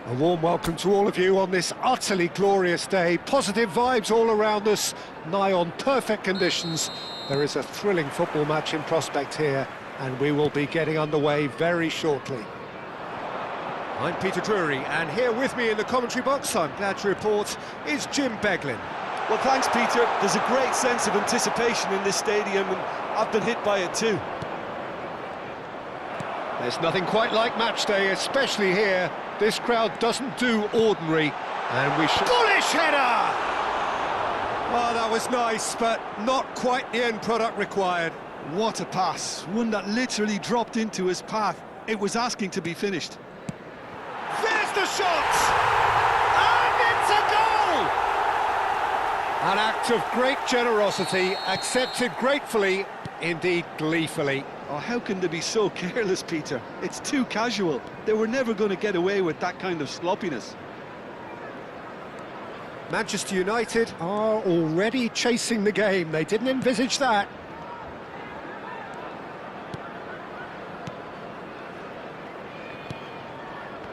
A warm welcome to all of you on this utterly glorious day. Positive vibes all around us, nigh on perfect conditions. There is a thrilling football match in prospect here, and we will be getting underway very shortly. I'm Peter Drury, and here with me in the commentary box, I'm glad to report, is Jim Beglin. Well, thanks, Peter. There's a great sense of anticipation in this stadium, and I've been hit by it too. There's nothing quite like match day, especially here. This crowd doesn't do ordinary, and we should... Bullish header! Oh, that was nice, but not quite the end product required. What a pass. One that literally dropped into his path. It was asking to be finished. There's the shot! And it's a goal! An act of great generosity, accepted gratefully, indeed gleefully. Oh, how can they be so careless, Peter? It's too casual. They were never going to get away with that kind of sloppiness. Manchester United are already chasing the game. They didn't envisage that.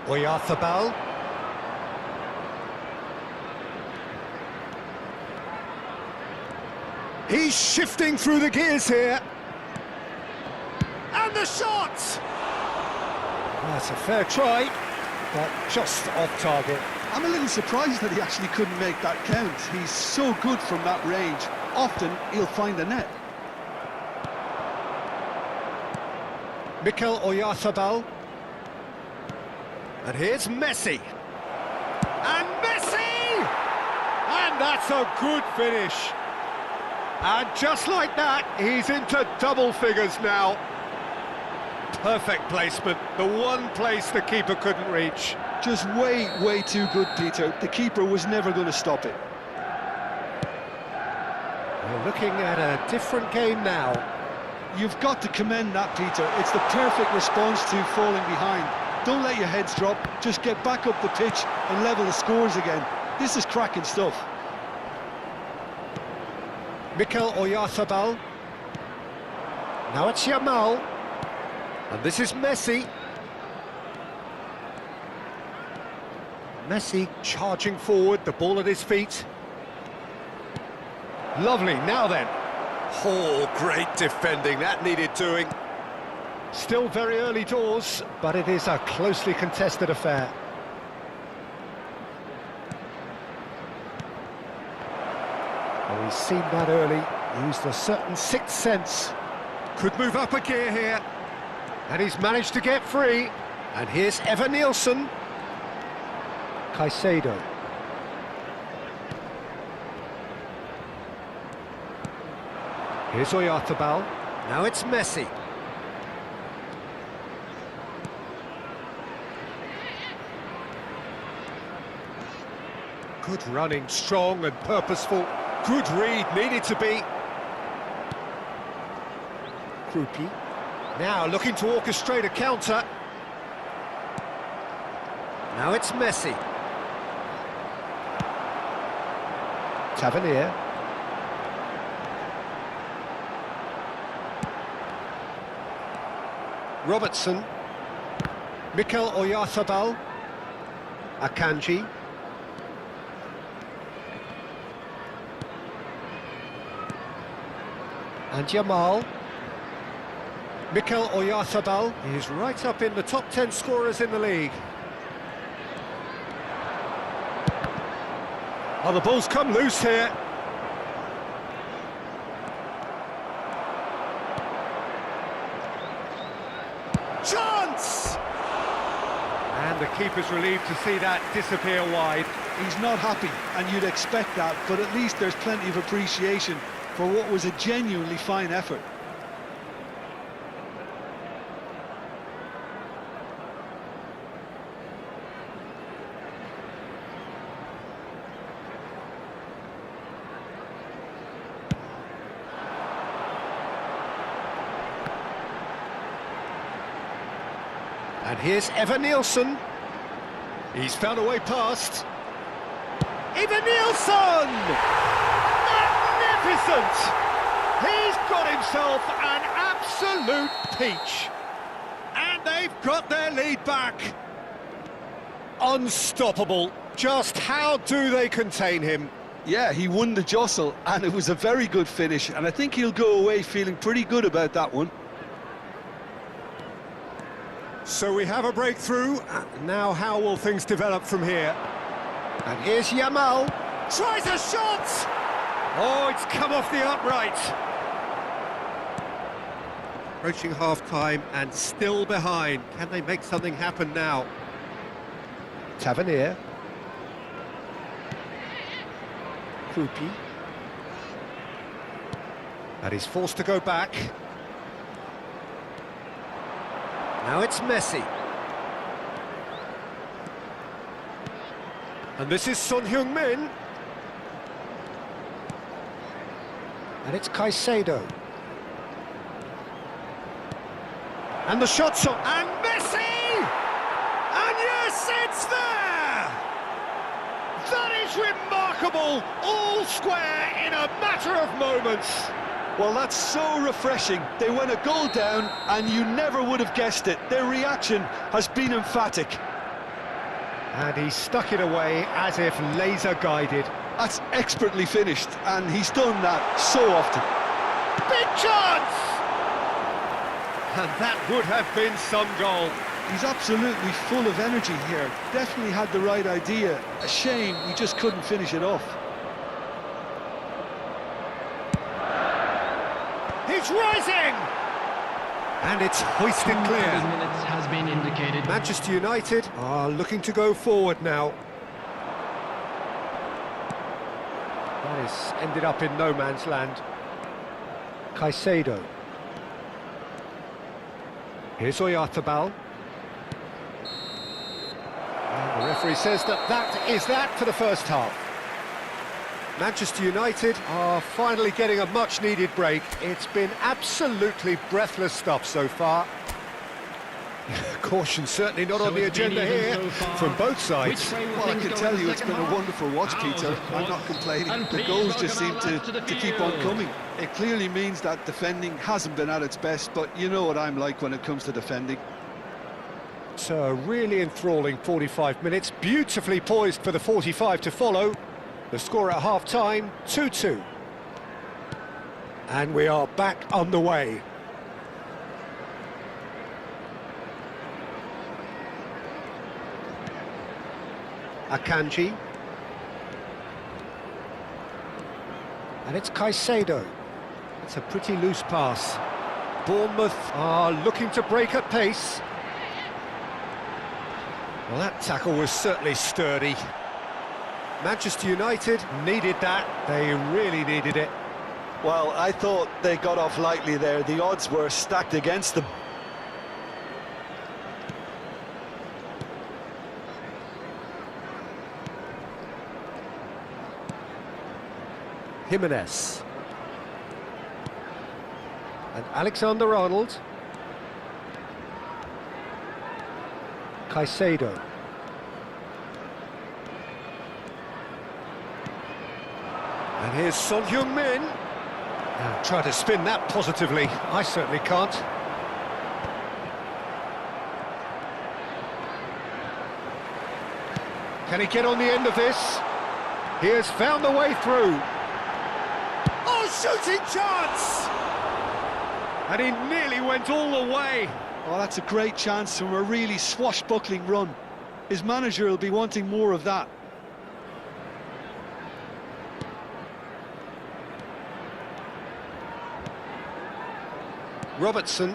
Oyarzabal. He's shifting through the gears here. And the shot! That's a fair try, but just off target. I'm a little surprised that he actually couldn't make that count. He's so good from that range. Often, he'll find the net. Mikel Oyarzabal. And here's Messi. And Messi! And that's a good finish. And just like that, he's into double figures now. Perfect placement, the one place the keeper couldn't reach. Just way too good, Peter. The keeper was never going to stop it. We're looking at a different game now. You've got to commend that, Peter. It's the perfect response to falling behind. Don't let your heads drop, just get back up the pitch and level the scores again. This is cracking stuff. Mikel Oyarzabal. Now it's Yamal. And this is Messi. Messi charging forward, the ball at his feet. Lovely, now then. Oh, great defending, that needed doing. Still very early doors, but it is a closely contested affair. Well, he's seen that early, used a certain sixth sense. Could move up a gear here. And he's managed to get free. And here's Evan Nielsen. Caicedo. Here's Oyarzabal. Now it's Messi. Good running, strong and purposeful. Good read, needed to be. Krupi. Now looking to orchestrate a counter. Now it's Messi. Tavernier. Robertson. Mikel Oyarzabal. Akanji. And Yamal. Mikel Oyarzabal is right up in the top 10 scorers in the league. Oh, the ball's come loose here. Chance! And the keeper's relieved to see that disappear wide. He's not happy, and you'd expect that, but at least there's plenty of appreciation for what was a genuinely fine effort. And here's Evan Nielsen. He's found a way past. Evan Nielsen! Magnificent! He's got himself an absolute peach. And they've got their lead back. unstoppable. Just how do they contain him? Yeah, he won the jostle, and it was a very good finish, and I think he'll go away feeling pretty good about that one. So we have a breakthrough. Now how will things develop from here? And here's Yamal. Tries a shot! Oh, it's come off the upright. Approaching half-time and still behind. Can they make something happen now? Tavernier. Krupi. And he's forced to go back. Now it's Messi. And this is Son Heung-min. And it's Caicedo. And the shot's on. And Messi! And yes, it's there! That is remarkable! All square in a matter of moments. Well, that's so refreshing. They went a goal down, and you never would have guessed it. Their reaction has been emphatic. And he stuck it away as if laser-guided. That's expertly finished, and he's done that so often. Big chance! And that would have been some goal. He's absolutely full of energy here. Definitely had the right idea. A shame he just couldn't finish it off. He's rising! And it's hoisted clear. Minutes has been indicated. Manchester United are looking to go forward now. That is ended up in no man's land. Caicedo. Here's Oyarzabal. And the referee says that is that for the first half. Manchester United are finally getting a much-needed break. It's been absolutely breathless stuff so far. Caution certainly not on the agenda here from both sides. Well, I can tell you it's been a wonderful watch, Peter. I'm not complaining. The goals just seem to keep on coming. It clearly means that defending hasn't been at its best, but you know what I'm like when it comes to defending. It's a really enthralling 45 minutes, beautifully poised for the 45 to follow. The score at half-time, 2-2. And we are back on the way. Akanji. And it's Caicedo. It's a pretty loose pass. Bournemouth are looking to break at pace. Well, that tackle was certainly sturdy. Manchester United needed that. They really needed it. Well, I thought they got off lightly there. The odds were stacked against them. Jimenez. And Alexander-Arnold. Caicedo. And here's Son Heung-min. Now try to spin that positively. I certainly can't. Can he get on the end of this? He has found the way through. Oh, shooting chance! And he nearly went all the way. Oh, that's a great chance from a really swashbuckling run. His manager will be wanting more of that. Robertson.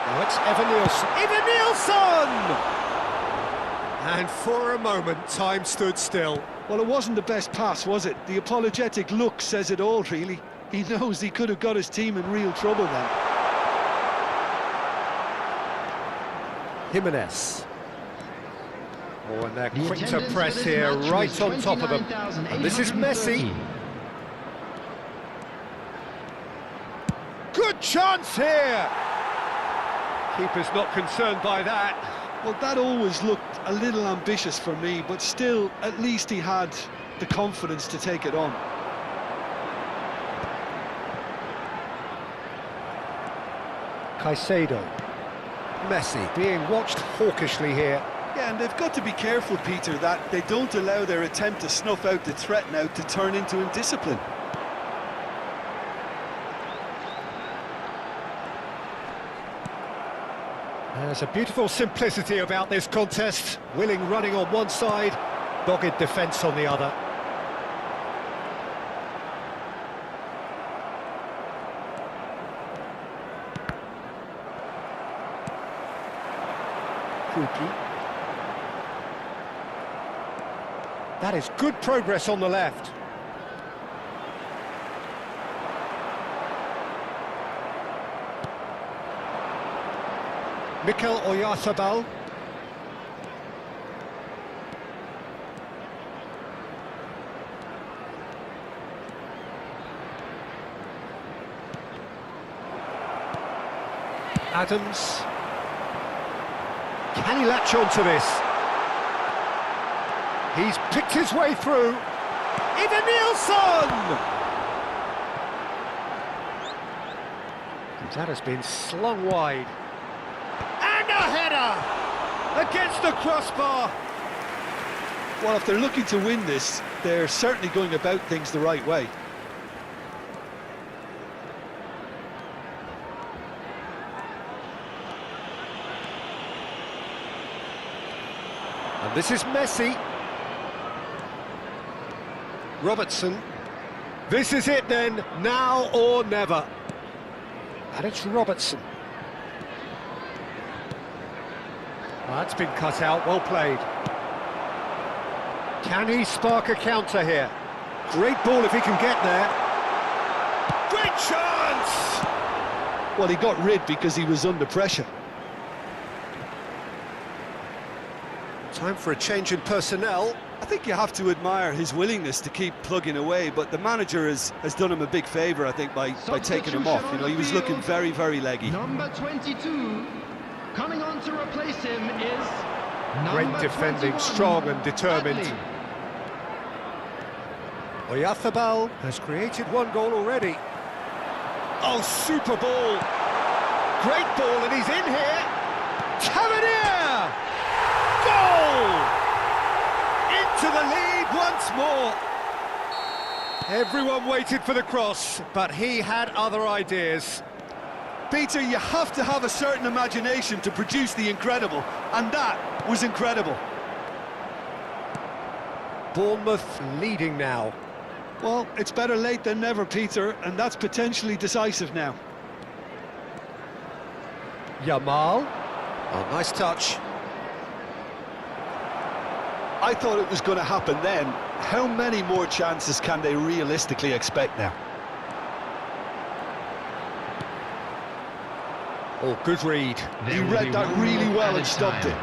Now it's Evan-Nielsen. Evan-Nielsen! And for a moment, time stood still. Well, it wasn't the best pass, was it? The apologetic look says it all, really. He knows he could have got his team in real trouble then. Jimenez. Oh, and they're quick to press here, right on top of them. And this is Messi. Good chance here! Keeper's not concerned by that. Well, that always looked a little ambitious for me, but still, at least he had the confidence to take it on. Caicedo. Messi being watched hawkishly here. Yeah, and they've got to be careful, Peter, that they don't allow their attempt to snuff out the threat now to turn into indiscipline. There's a beautiful simplicity about this contest. Willing running on one side, dogged defence on the other. Kruki. That is good progress on the left. Mikel Oyarzabal. Adams. Can he latch on to this? He's picked his way through. Even Nielsen! That has been slung wide. And a header against the crossbar. Well, if they're looking to win this, they're certainly going about things the right way. And this is Messi. Robertson. This is it then, now or never. And it's Robertson. Well, that's been cut out, well played. Can he spark a counter here? Great ball if he can get there. Great chance! Well, he got rid because he was under pressure. Time for a change in personnel. I think you have to admire his willingness to keep plugging away, but the manager has done him a big favour, I think, by taking him off. You know, he was looking very, very leggy. Number 22, coming on to replace him is Great defending, 21, strong and determined. Bradley. Oyarzabal has created one goal already. Oh, super ball. Great ball, and he's in here. Tavernier! Goal! Into the lead once more. Everyone waited for the cross, but he had other ideas. Peter, you have to have a certain imagination to produce the incredible, and that was incredible. Bournemouth leading now. Well, it's better late than never, Peter, and that's potentially decisive now. Yamal. Oh, nice touch. I thought it was going to happen then. How many more chances can they realistically expect now? Oh, good read. He read that really well and stopped it.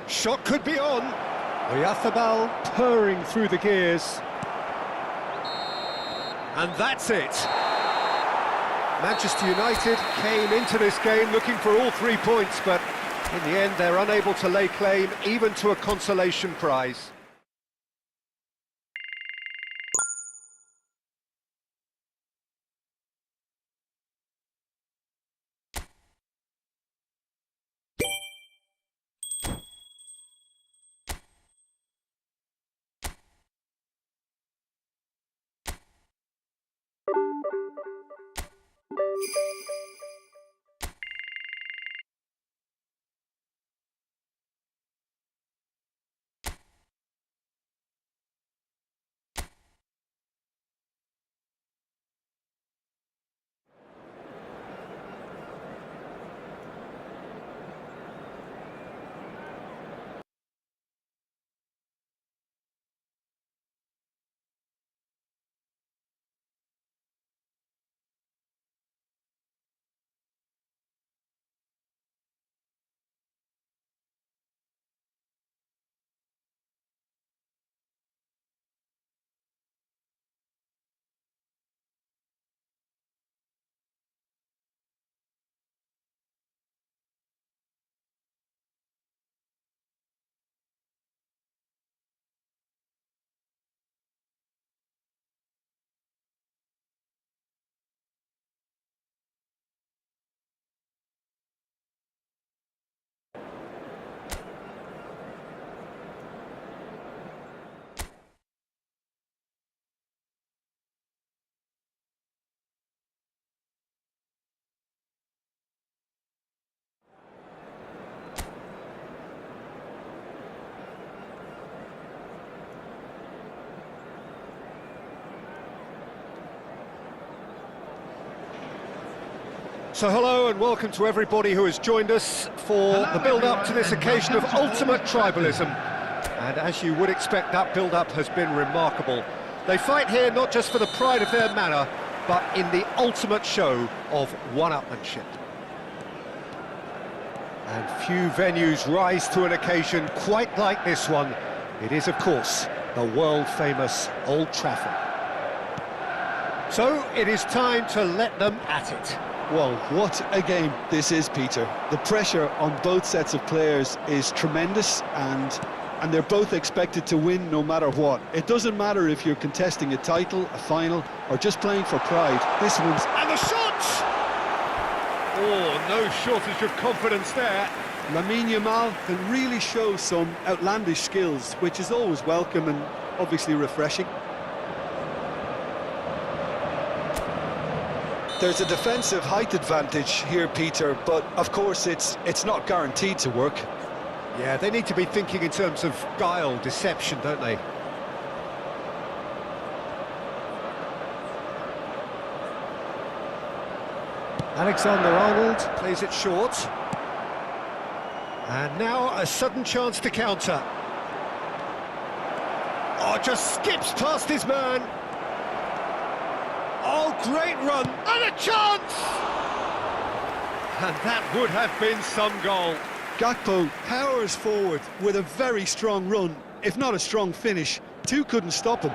Shot could be on. Oyarzabal purring through the gears. And that's it. Manchester United came into this game looking for all 3 points, but in the end they're unable to lay claim even to a consolation prize. So hello and welcome to everybody who has joined us for the build-up to this occasion of ultimate tribalism. And as you would expect, that build-up has been remarkable. They fight here not just for the pride of their manor, but in the ultimate show of one-upmanship. And few venues rise to an occasion quite like this one. It is, of course, the world-famous Old Trafford. So it is time to let them at it. Well, what a game this is, Peter. The pressure on both sets of players is tremendous, and they're both expected to win no matter what. It doesn't matter if you're contesting a title, a final, or just playing for pride. This one's... And the shot! Oh, no shortage of confidence there. Lamine Yamal can really show some outlandish skills, which is always welcome and obviously refreshing. There's a defensive height advantage here, Peter, but of course it's not guaranteed to work. Yeah, they need to be thinking in terms of guile, deception, don't they? Alexander-Arnold plays it short. And now a sudden chance to counter. Oh, just skips past his man. Oh, great run, and a chance! And that would have been some goal. Gakpo powers forward with a very strong run, if not a strong finish. Two couldn't stop him.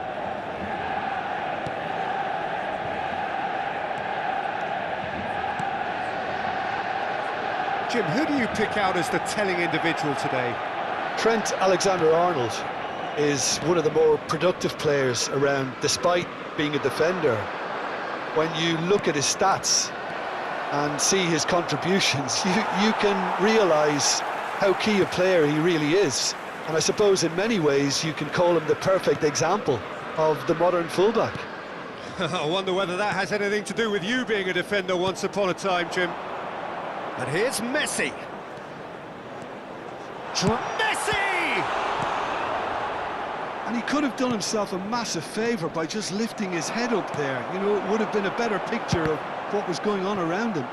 Jim, who do you pick out as the telling individual today? Trent Alexander-Arnold is one of the more productive players around, despite being a defender. When you look at his stats and see his contributions, you can realise how key a player he really is. And I suppose in many ways you can call him the perfect example of the modern fullback. I wonder whether that has anything to do with you being a defender once upon a time, Jim. And here's Messi. Messi! And he could have done himself a massive favour by just lifting his head up there. You know, it would have been a better picture of what was going on around him.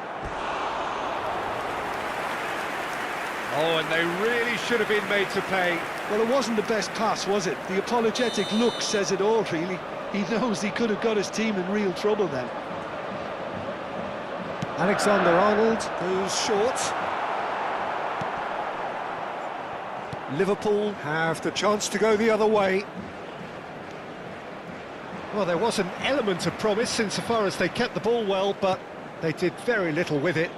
Oh, and they really should have been made to pay. Well, it wasn't the best pass, was it? The apologetic look says it all, really. He knows he could have got his team in real trouble then. Alexander-Arnold goes short. Liverpool have the chance to go the other way. Well, there was an element of promise insofar as they kept the ball well, but they did very little with it.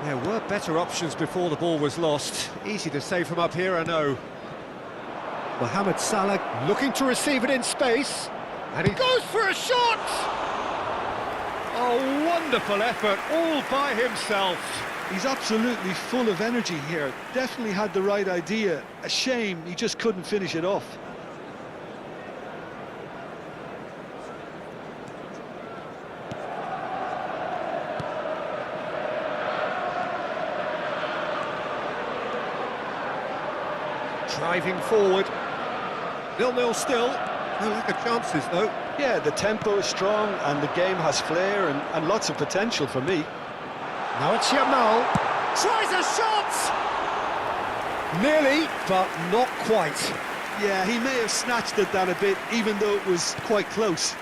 There were better options before the ball was lost. Easy to say from up here, I know. Mohamed Salah looking to receive it in space. And he goes for a shot! Oh, wonderful effort, all by himself. He's absolutely full of energy here. Definitely had the right idea. A shame he just couldn't finish it off. Driving forward. 0-0 still. No lack of chances, though. Yeah, the tempo is strong and the game has flair and lots of potential for me. Now it's Yamal. Tries a shot! Nearly, but not quite. Yeah, he may have snatched at that a bit, even though it was quite close.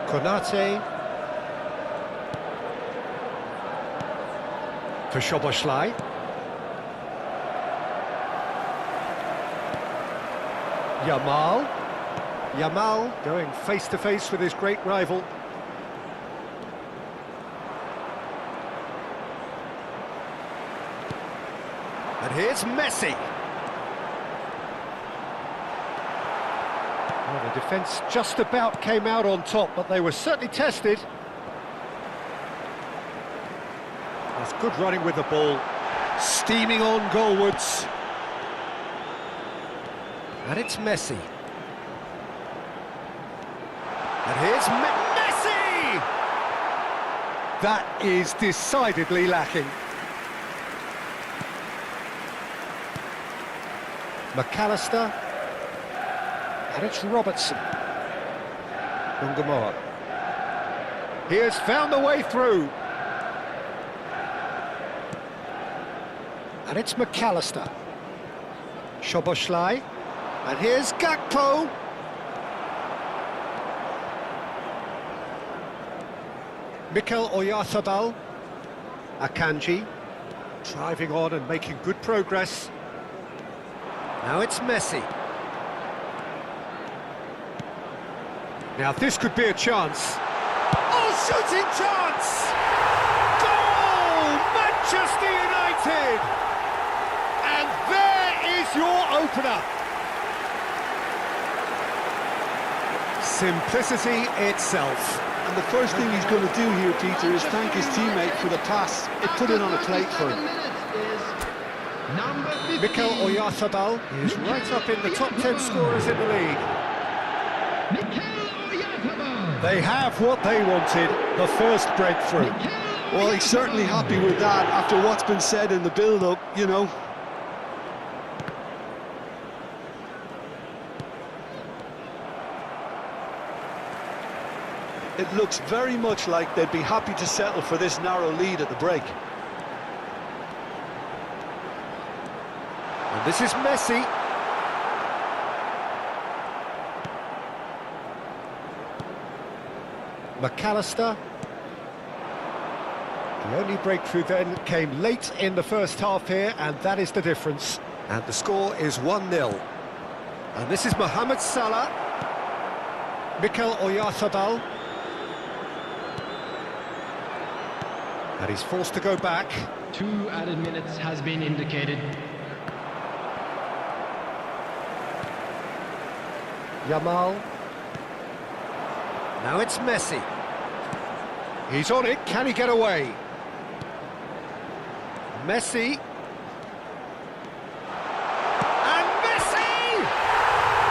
Konate. For Szoboszlai. Yamal. Yamal going face-to-face with his great rival. And here's Messi. Well, the defence just about came out on top, but they were certainly tested. There's good running with the ball. Steaming on goalwards. And it's Messi. And here's Messi! That is decidedly lacking. McAllister. And it's Robertson. Gungamore. He has found the way through. And it's McAllister. Szoboszlai. And here's Gakpo. Mikel Oyarzabal. Akanji. Driving on and making good progress. Now it's Messi. Now this could be a chance. Oh, shooting chance! Goal! Manchester United! And there is your opener. Simplicity itself. And the first thing he's going to do here, Peter, is thank his teammate for the pass. It put it on a plate for him. Mikel Oyarzabal is right up in the top 10 scorers in the league. They have what they wanted, the first breakthrough. Well, he's certainly happy with that after what's been said in the build-up, you know. It looks very much like they'd be happy to settle for this narrow lead at the break. And this is Messi. McAllister. The only breakthrough then came late in the first half here, and that is the difference. And the score is 1-0. And this is Mohamed Salah. Mikel Oyarzabal. And he's forced to go back. 2 added minutes has been indicated. Yamal. Now it's Messi. He's on it, can he get away? Messi. And Messi!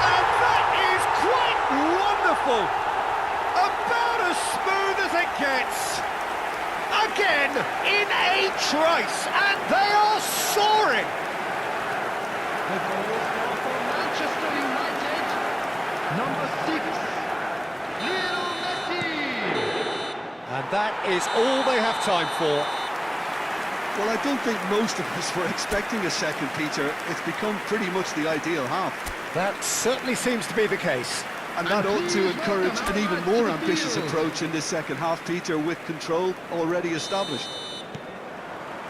And that is quite wonderful! About as smooth as it gets. Again, in a trice, and they are soaring! The goal for Manchester United, number 6, Lionel Messi. And that is all they have time for. Well, I don't think most of us were expecting a second, Peter. It's become pretty much the ideal half. That certainly seems to be the case. And that ought to encourage an even more ambitious approach in this second half, Peter, with control already established.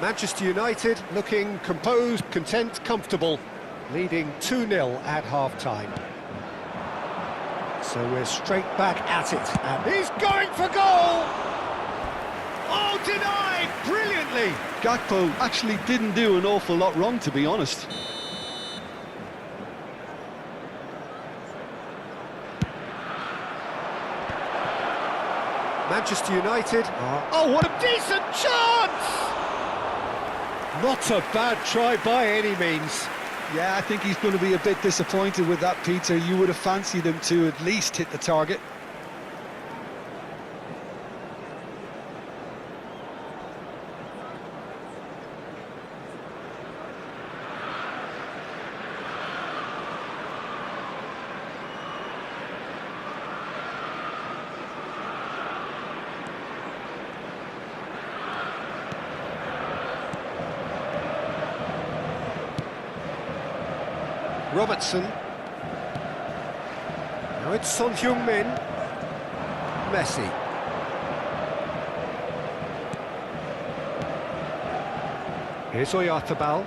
Manchester United looking composed, content, comfortable, leading 2-0 at half-time. So we're straight back at it, and he's going for goal! Oh, denied brilliantly! Gakpo actually didn't do an awful lot wrong, to be honest. Manchester United. Oh, what a decent chance! Not a bad try by any means. Yeah, I think he's going to be a bit disappointed with that, Peter. You would have fancied him to at least hit the target. Robertson. Now it's Son Heung-min. Messi. Here's Oyarzabal.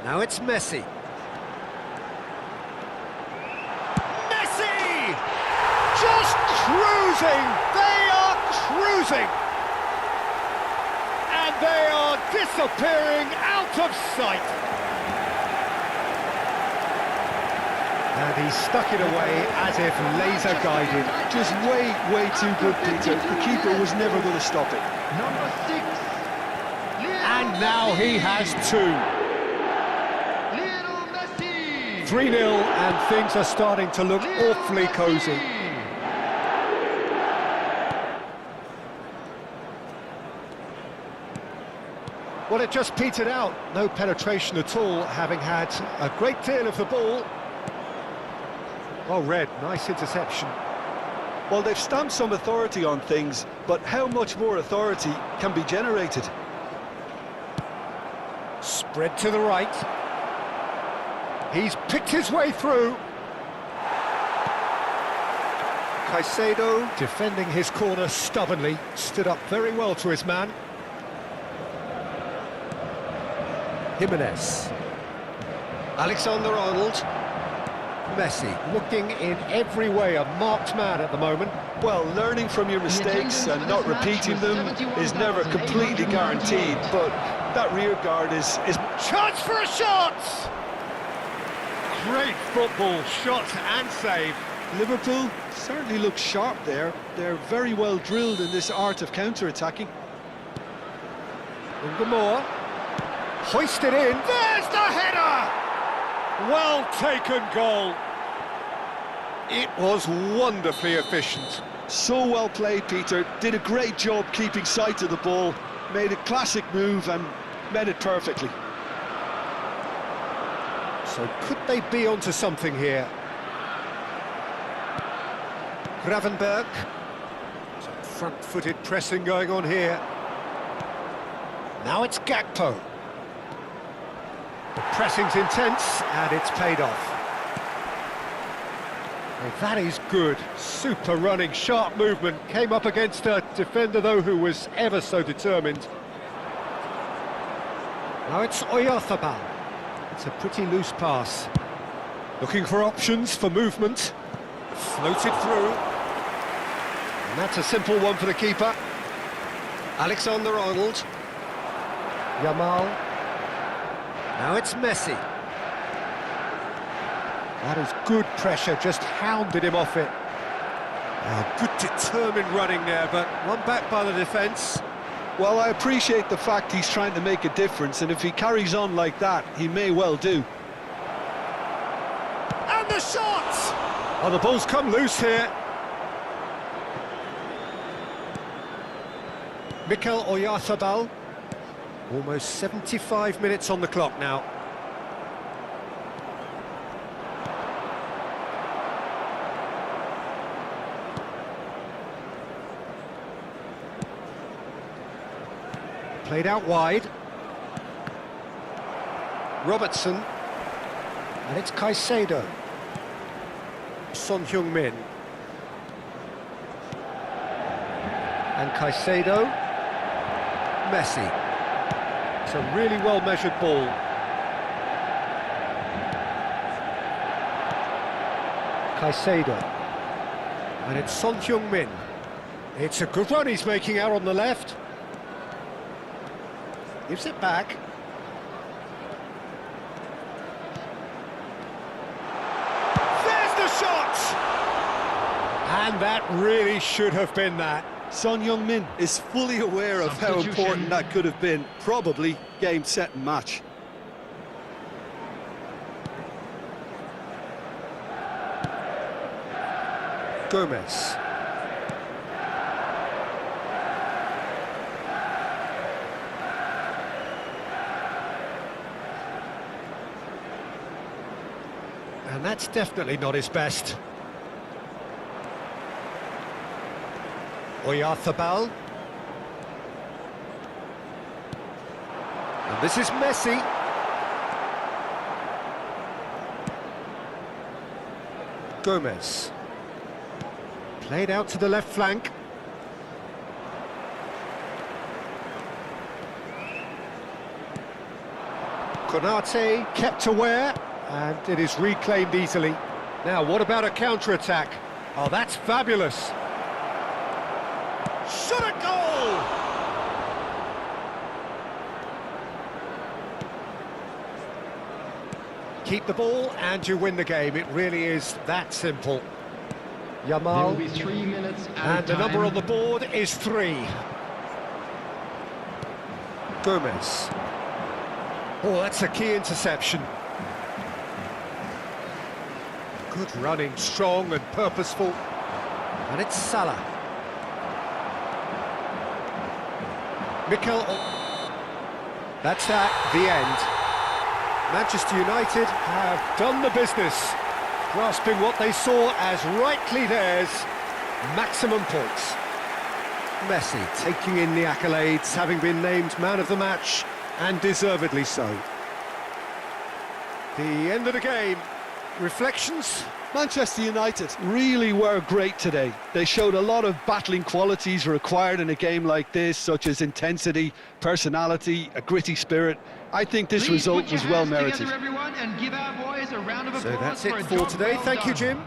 Now it's Messi. Messi! Just cruising! They are cruising! And they are disappearing out of sight. And he stuck it away as if laser-guided. Just way too good, Peter. The keeper was never going to stop it. Number 6, And now he has 2. Lionel Messi. 3-0, and things are starting to look awfully cosy. Well, it just petered out. No penetration at all, having had a great deal of the ball. Well read, nice interception. Well, they've stamped some authority on things, but how much more authority can be generated? Spread to the right. He's picked his way through. Caicedo defending his corner stubbornly, stood up very well to his man. Jimenez. Alexander-Arnold. Messi looking in every way a marked man at the moment. Well, learning from your mistakes and not repeating them is never completely guaranteed, but that rear guard is... Chance for a shot! Great football, shot and save. Liverpool certainly look sharp there. They're very well drilled in this art of counter-attacking. Ungamore. Hoisted in. There's the header! Well taken goal. It was wonderfully efficient. So well played, Peter. Did a great job keeping sight of the ball. Made a classic move and met it perfectly. So could they be onto something here? Gravenberg. Some front-footed pressing going on here. Now it's Gakpo. The pressing's intense, and it's paid off. Well, that is good. Super running, sharp movement. Came up against a defender, though, who was ever so determined. Now it's Oyarzabal. It's a pretty loose pass. Looking for options for movement. Floated through. And that's a simple one for the keeper. Alexander-Arnold. Yamal. Now it's Messi. That is good pressure, just hounded him off it. Good determined running there, but one back by the defence. Well, I appreciate the fact he's trying to make a difference, and if he carries on like that, he may well do. And the shot! Oh, the ball's come loose here. Mikel Oyarzabal. Almost 75 minutes on the clock now. Played out wide. Robertson. And it's Caicedo. Son Heung-min. And Caicedo. Messi. It's a really well-measured ball. Caicedo. And it's Son Heung-min. It's a good run he's making out on the left. Gives it back. There's the shot! And that really should have been that. Son Heung-min is fully aware of how important that could have been. Probably game, set and match. Gomez. And that's definitely not his best. Oyarzabal. And this is Messi. Gomez. Played out to the left flank. Konate kept aware, and it is reclaimed easily. Now, what about a counter-attack? Oh, that's fabulous. Shot a goal! Keep the ball and you win the game. It really is that simple. There will Yamal. be 3 minutes And the number on the board is 3. Gomez. Oh, that's a key interception. Good running, strong and purposeful. And it's Salah. Mikel. That's that, the end. Manchester United have done the business, grasping what they saw as rightly theirs, maximum points. Messi taking in the accolades, having been named man of the match, and deservedly so. The end of the game. Reflections? Manchester United really were great today. They showed a lot of battling qualities required in a game like this, such as intensity, personality, a gritty spirit. I think this result was well merited. Everyone, and give our boys a round of applause So that's it a for job today. well Thank you, done. Jim.